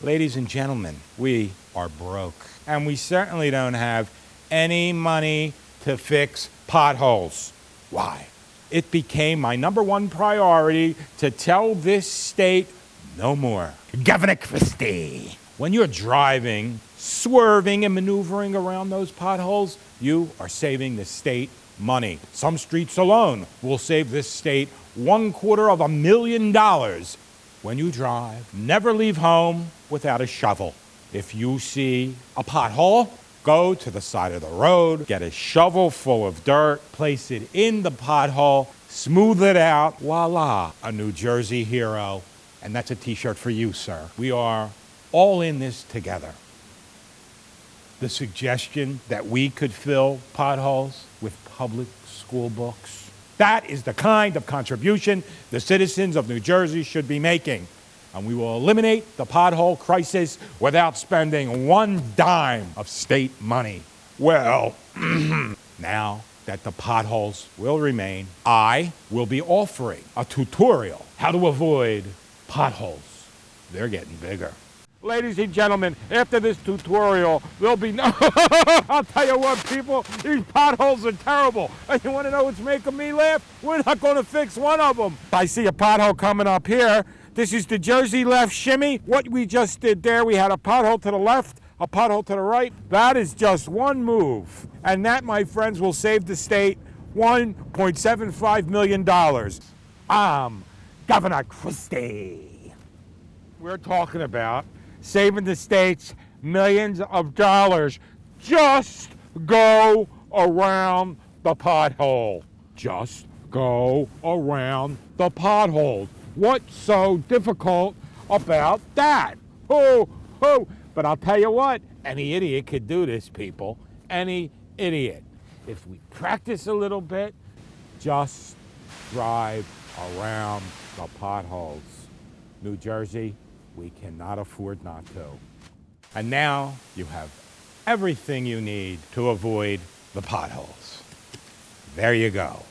Ladies and gentlemen, we are broke. And we certainly don't have any money to fix potholes. Why? It became my number one priority to tell this state no more. Governor Christie, when you're driving, swerving and maneuvering around those potholes, you are saving the state money. Some streets alone will save this state $250,000. When you drive, never leave home without a shovel. If you see a pothole, go to the side of the road, get a shovel full of dirt, place it in the pothole, smooth it out, voila, a New Jersey hero. And that's a t-shirt for you, sir. We are all in this together. The suggestion that we could fill potholes with public school books, that is the kind of contribution the citizens of New Jersey should be making. And we will eliminate the pothole crisis without spending one dime of state money. Well, now that the potholes will remain, I will be offering a tutorial how to avoid potholes. They're getting bigger. Ladies and gentlemen, after this tutorial, there'll be no... I'll tell you what, people, these potholes are terrible. And you want to know what's making me laugh? We're not going to fix one of them. I see a pothole coming up here. This is the Jersey left shimmy. What we just did there, we had a pothole to the left, a pothole to the right. That is just one move. And that, my friends, will save the state $1.75 million. I'm Governor Christie. We're talking about saving the states millions of dollars. Just go around the pothole. Just go around the pothole. What's so difficult about that? Oh. But I'll tell you what, any idiot could do this, people. Any idiot. If we practice a little bit, just drive around the potholes. New Jersey, we cannot afford not to. And now you have everything you need to avoid the potholes. There you go.